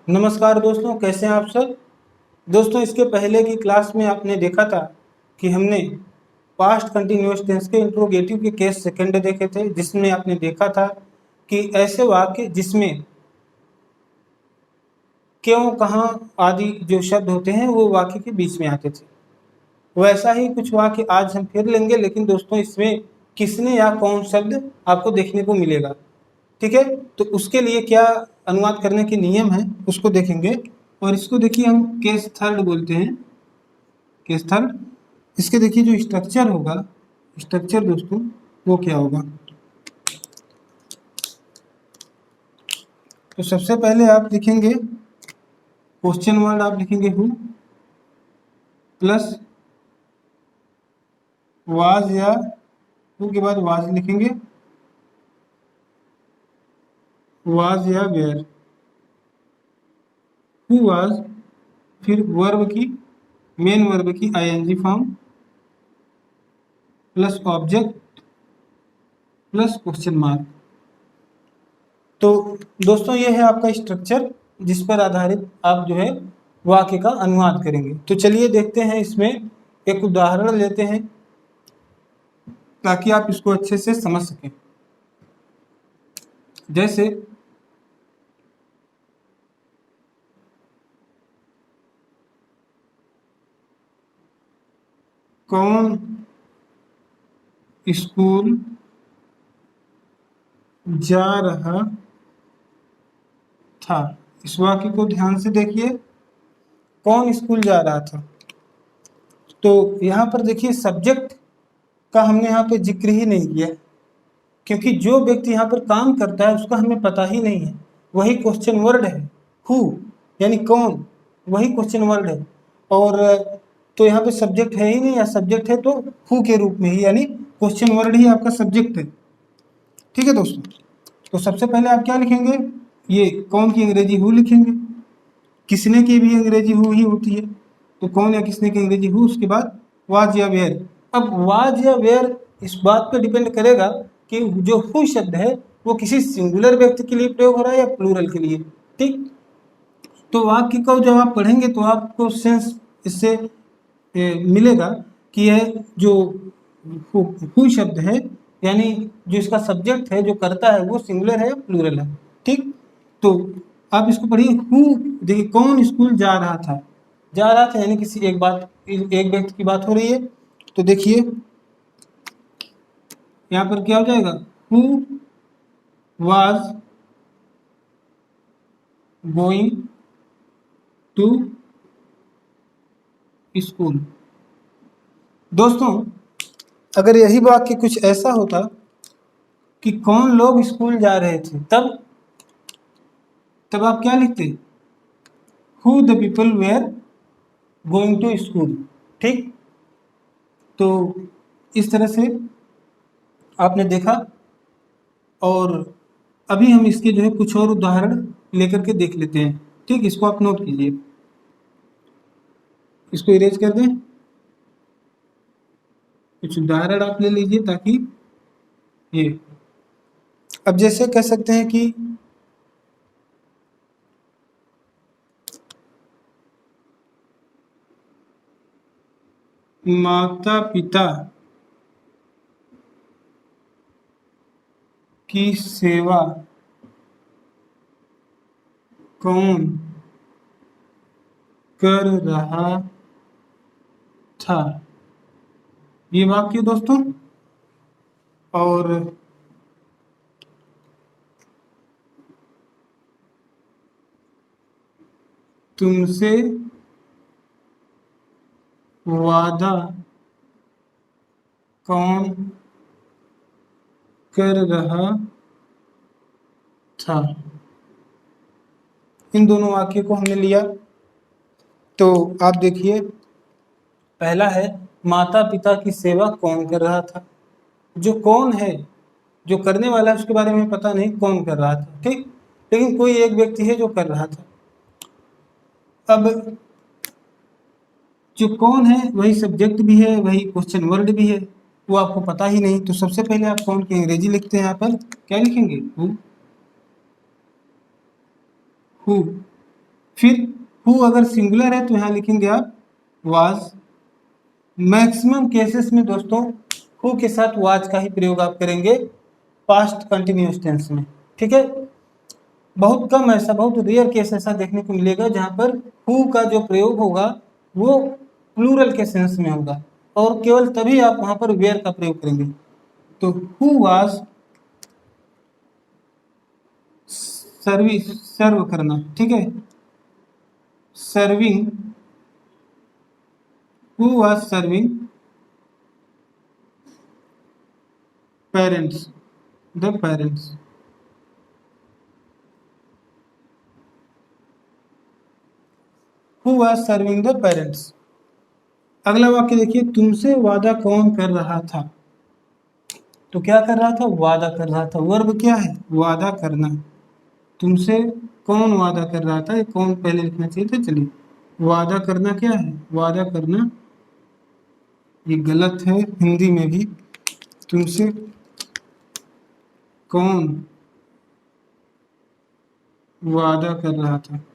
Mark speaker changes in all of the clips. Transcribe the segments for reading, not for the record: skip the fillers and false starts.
Speaker 1: नमस्कार दोस्तों, कैसे हैं आप सब। दोस्तों, इसके पहले की क्लास में आपने देखा था कि हमने पास्ट कंटिन्यूअस टेंस के इंट्रोगेटिव के केस सेकंड देखे थे, जिसमें आपने देखा था कि ऐसे वाक्य जिसमें क्यों, कहाँ आदि जो शब्द होते हैं वो वाक्य के बीच में आते थे। वैसा ही कुछ वाक्य आज हम फिर लेंगे, लेकिन दोस्तों इसमें किसने या कौन शब्द आपको देखने को मिलेगा। ठीक है, तो उसके लिए क्या अनुवाद करने के नियम है उसको देखेंगे। और इसको देखिए हम केस थर्ड बोलते हैं। केस थर्ड, इसके देखिए जो स्ट्रक्चर होगा, स्ट्रक्चर दोस्तों वो क्या होगा। तो सबसे पहले आप लिखेंगे क्वेश्चन वर्ड, आप लिखेंगे हु प्लस वाज, या हु के बाद वाज लिखेंगे, वाज या वेयर। हु वाज, फिर वर्ब की, मेन वर्ब की ING form plus object plus question mark. तो दोस्तों ये है आपका स्ट्रक्चर, जिस पर आधारित आप जो है वाक्य का अनुवाद करेंगे। तो चलिए देखते हैं, इसमें एक उदाहरण लेते हैं ताकि आप इसको अच्छे से समझ सकें। जैसे कौन स्कूल जा रहा था। इस वाक्य को ध्यान से देखिए, कौन स्कूल जा रहा था। तो यहाँ पर देखिए सब्जेक्ट का हमने यहाँ पे जिक्र ही नहीं किया, क्योंकि जो व्यक्ति यहाँ पर काम करता है उसका हमें पता ही नहीं है। वही क्वेश्चन वर्ड है, हु यानी कौन, वही क्वेश्चन वर्ड है। और तो यहाँ पे सब्जेक्ट है ही नहीं, या सब्जेक्ट है तो हु के रूप में ही, यानी क्वेश्चन वर्ड ही आपका सब्जेक्ट है। ठीक है दोस्तों, तो सबसे पहले आप क्या लिखेंगे, ये कौन की अंग्रेजी हु लिखेंगे। किसने की भी अंग्रेजी हु ही होती है, तो कौन या किसने की अंग्रेजी हु, उसके बाद वाज या वेयर। अब वाज या वेयर इस बात पर डिपेंड करेगा कि जो हु शब्द है वो किसी सिंगुलर व्यक्ति के लिए प्रयोग हो रहा है या प्लूरल के लिए। ठीक, तो वाक्य को जब आप पढ़ेंगे तो आपको सेंस इससे मिलेगा कि यह जो हु शब्द है, यानी जो इसका सब्जेक्ट है जो करता है वो सिंगुलर है या प्लूरल है। ठीक, तो आप इसको पढ़िए, हु देखिए कौन स्कूल जा रहा था। जा रहा था यानी किसी एक व्यक्ति की बात हो रही है। तो देखिए यहाँ पर क्या हो जाएगा, who was going to school. दोस्तों, अगर यही वाक्य कुछ ऐसा होता कि कौन लोग स्कूल जा रहे थे, तब तब आप क्या लिखते, who the people were going to school. ठीक, तो इस तरह से आपने देखा। और अभी हम इसके जो है कुछ और उदाहरण लेकर के देख लेते हैं। ठीक, इसको आप नोट कीजिए, इसको इरेज कर दें। कुछ उदाहरण आप ले लीजिए ताकि ये, अब जैसे कह सकते हैं कि माता पिता की सेवा कौन कर रहा था, ये वाक्य दोस्तों। और तुमसे वादा कौन कर रहा था। इन दोनों वाक्य को हमने लिया। तो आप देखिए, पहला है माता पिता की सेवा कौन कर रहा था। जो कौन है, जो करने वाला है उसके बारे में पता नहीं कौन कर रहा था। ठीक, लेकिन कोई एक व्यक्ति है जो कर रहा था। अब जो कौन है वही सब्जेक्ट भी है, वही क्वेश्चन वर्ड भी है, वो आपको पता ही नहीं। तो सबसे पहले आप कौन की अंग्रेजी लिखते हैं, यहाँ पर क्या लिखेंगे, हु। फिर हु अगर सिंगुलर है तो यहाँ लिखेंगे आप वाज। मैक्सिमम केसेस में दोस्तों हु के साथ वाज का ही प्रयोग आप करेंगे पास्ट कंटिन्यूअस टेंस में। ठीक है, बहुत कम ऐसा, बहुत रेयर केस ऐसा देखने को मिलेगा जहां पर हु का जो प्रयोग होगा वो प्लूरल के सेंस में होगा, और केवल तभी आप वहां पर वेयर का प्रयोग करेंगे। तो हु वाज सर्विस, सर्व करना, ठीक है, serving, who was serving parents, the parents. Who was serving the parents. अगला वाक्य देखिए, तुमसे वादा कौन कर रहा था। तो क्या कर रहा था, वादा कर रहा था। वर्ब क्या है, वादा करना। तुमसे कौन वादा कर रहा था, ये कौन पहले लिखना चाहिए था। चलिए, वादा करना क्या है, वादा करना ये गलत है हिंदी में भी। तुमसे कौन वादा कर रहा था।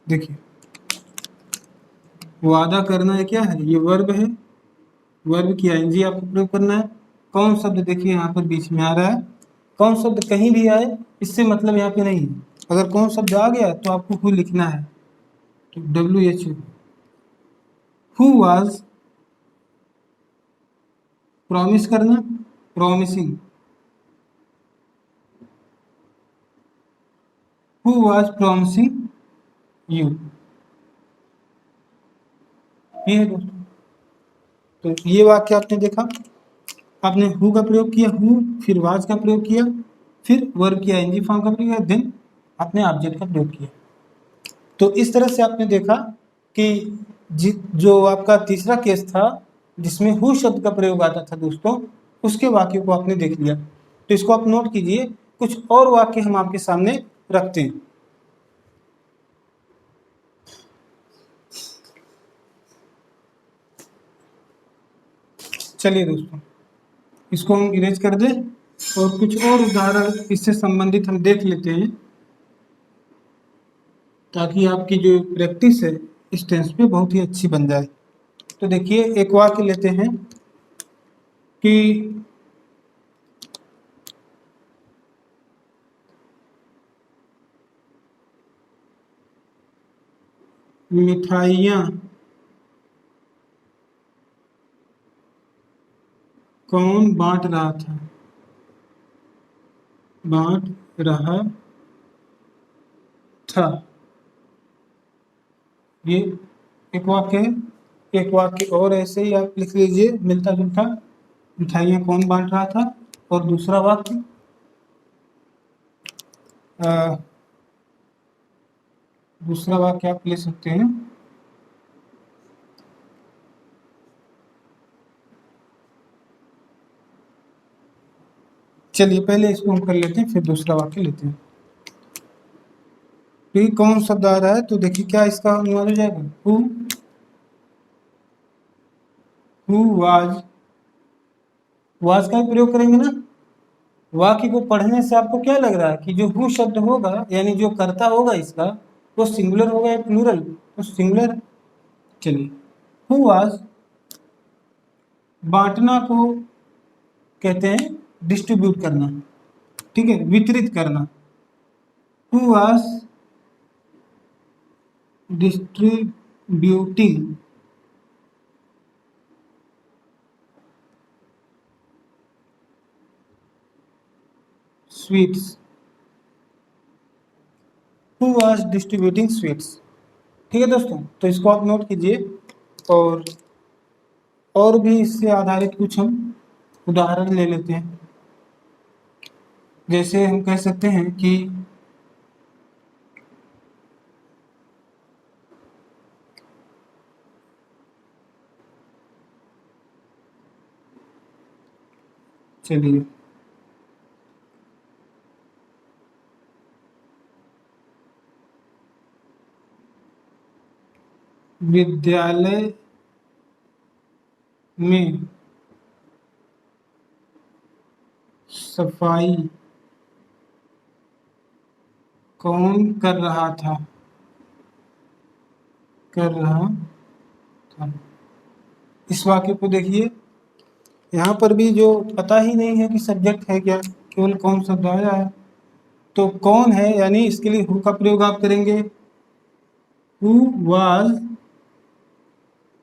Speaker 1: देखिए, वादा करना ये क्या है, ये वर्ब है। वर्ब की आईएनजी आपको प्रयोग करना है। कौन शब्द देखिए यहाँ पर बीच में आ रहा है। कौन शब्द कहीं भी आए इससे मतलब यहाँ पे नहीं है। अगर कौन शब्द आ गया तो आपको हु लिखना है। तो WHO, हु वाज प्रॉमिस करना, promising, who was promising you. ये है दोस्तों। तो ये वाक्य आपने देखा, आपने हु का प्रयोग किया, हु, फिर वाज का प्रयोग किया, फिर वर्ब की आईएनजी फॉर्म का प्रयोग किया, देन आपने ऑब्जेक्ट का प्रयोग किया। तो इस तरह से आपने देखा कि जो आपका तीसरा केस था जिसमें हु शब्द का प्रयोग आता था दोस्तों, उसके वाक्य को आपने देख लिया। तो इसको आप नोट कीजिए। कुछ और वाक्य हम आपके सामने रखते हैं। चलिए दोस्तों, इसको हम इरेज कर दें और कुछ और उदाहरण इससे संबंधित हम देख लेते हैं, ताकि आपकी जो प्रैक्टिस है इस टेंस पे बहुत ही अच्छी बन जाए। तो देखिए, एक वाक्य लेते हैं कि मिठाइयाँ कौन बांट रहा था, बांट रहा था। ये एक वाक्य है। एक वाक्य और ऐसे ही आप लिख लीजिए मिलता जुलता, मिठाइयाँ कौन बांट रहा था। और दूसरा वाक्य, अ, दूसरा वाक्य आप ले सकते हैं, चलिए पहले इसको हम कर लेते हैं फिर दूसरा वाक्य लेते हैं। तो ये कौन शब्द आ रहा है, तो देखिए क्या इसका अनुवाद हो जाएगा, हु वाज। वाज का ही प्रयोग करेंगे ना। वाक्य को पढ़ने से आपको क्या लग रहा है कि जो हु शब्द होगा यानी जो कर्ता होगा इसका, वो सिंगुलर होगा या प्लूरल, तो सिंगुलर। चलिए, हु वाज, बांटना को कहते हैं डिस्ट्रीब्यूट करना, ठीक है, वितरित करना। Who was distributing sweets, who was distributing sweets. ठीक है दोस्तों, तो इसको आप नोट कीजिए। और भी इससे आधारित कुछ हम उदाहरण ले लेते हैं। जैसे हम कह सकते हैं कि चलिए, विद्यालय में सफाई कौन कर रहा था। कर रहा था। इस वाक्य को देखिए, यहाँ पर भी जो पता ही नहीं है कि सब्जेक्ट है क्या, केवल कौन शब्द आया है। तो कौन है यानी इसके लिए हु का प्रयोग आप करेंगे। हु वाज,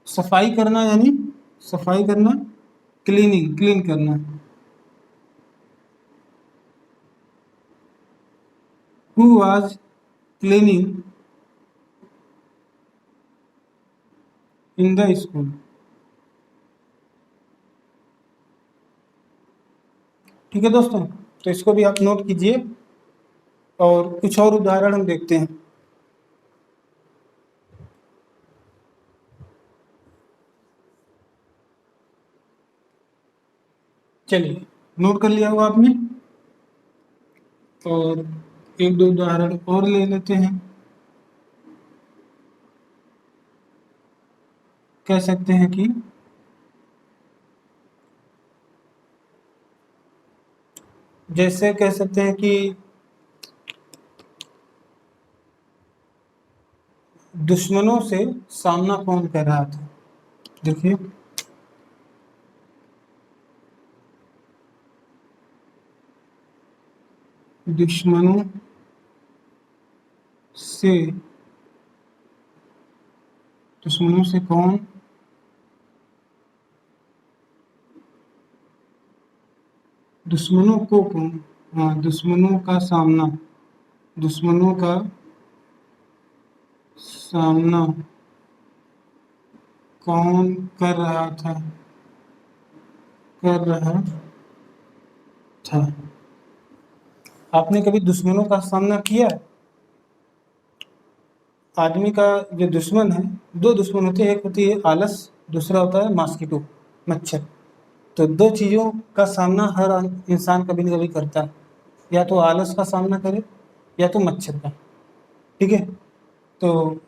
Speaker 1: सफाई करना यानी सफाई करना, क्लीनिंग क्लीन करना। Who was cleaning in the school. ठीक है दोस्तों, तो इसको भी आप नोट कीजिए और कुछ और उदाहरण हम देखते हैं। चलिए, नोट कर लिया होगा आपने, और एक दो उदाहरण और ले लेते हैं। कह सकते हैं कि जैसे कह सकते हैं कि दुश्मनों से सामना कौन कर रहा था। देखिए, दुश्मनों से, दुश्मनों से कौन दुश्मनों को कौन, हाँ, दुश्मनों का सामना, दुश्मनों का सामना कौन कर रहा था, कर रहा था। आपने कभी दुश्मनों का सामना किया है? आदमी का जो दुश्मन है, दो दुश्मन होते हैं, एक होती है आलस, दूसरा होता है मॉस्किटो, मच्छर। तो दो चीज़ों का सामना हर इंसान कभी न कभी करता है, या तो आलस का सामना करे या तो मच्छर का। ठीक है, तो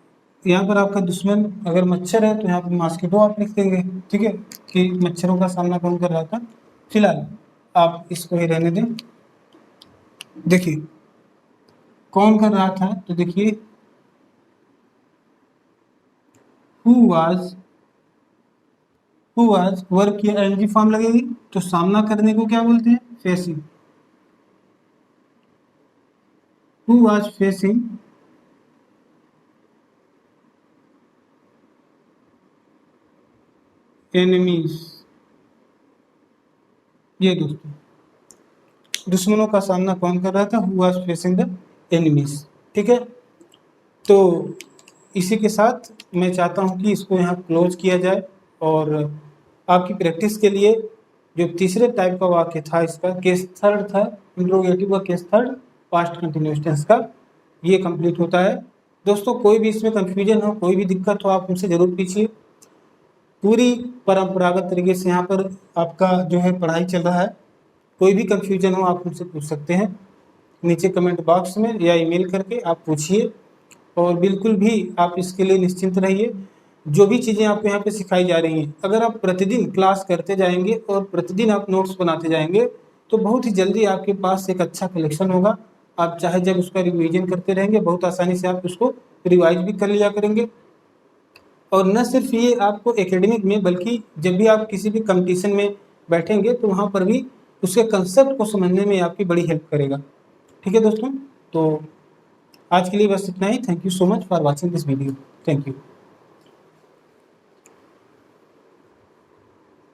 Speaker 1: यहाँ पर आपका दुश्मन अगर मच्छर है तो यहाँ पर मॉस्किटो आप लिख देंगे। ठीक है, कि मच्छरों का सामना कौन कर रहा था। फिलहाल आप इसको ही रहने दें। देखिए, कौन कर रहा था, तो देखिए who was, who was work की एनर्जी फॉर्म लगेगी, तो सामना करने को क्या बोलते हैं, facing. Who was facing enemies. ये दोस्तों, दुश्मनों का सामना कौन कर रहा था, who was facing the enemies. ठीक है, तो इसी के साथ मैं चाहता हूँ कि इसको यहाँ क्लोज किया जाए, और आपकी प्रैक्टिस के लिए जो तीसरे टाइप का वाक्य था, इसका केस थर्ड था, इंट्रोगेटिव का case third, past continuous tense का, ये कंप्लीट होता है। दोस्तों, कोई भी इसमें कंफ्यूजन हो, कोई भी दिक्कत हो, आप मुझसे ज़रूर पूछिए। पूरी परंपरागत तरीके से यहाँ पर आपका जो है पढ़ाई चल रहा है। कोई भी कंफ्यूजन हो आप मुझसे पूछ सकते हैं, नीचे कमेंट बॉक्स में या ईमेल करके आप पूछिए। और बिल्कुल भी आप इसके लिए निश्चिंत रहिए। जो भी चीज़ें आपको यहाँ पे सिखाई जा रही हैं, अगर आप प्रतिदिन क्लास करते जाएंगे और प्रतिदिन आप नोट्स बनाते जाएंगे, तो बहुत ही जल्दी आपके पास एक अच्छा कलेक्शन होगा। आप चाहे जब उसका रिवीजन करते रहेंगे, बहुत आसानी से आप उसको रिवाइज भी कर लिया करेंगे। और न सिर्फ ये आपको एकेडमिक में, बल्कि जब भी आप किसी भी कंपटीशन में बैठेंगे तो वहाँ पर भी उसके कंसेप्ट को समझने में आपकी बड़ी हेल्प करेगा। ठीक है दोस्तों, तो आज के लिए बस इतना ही। Thank you so much for watching this video. Thank you.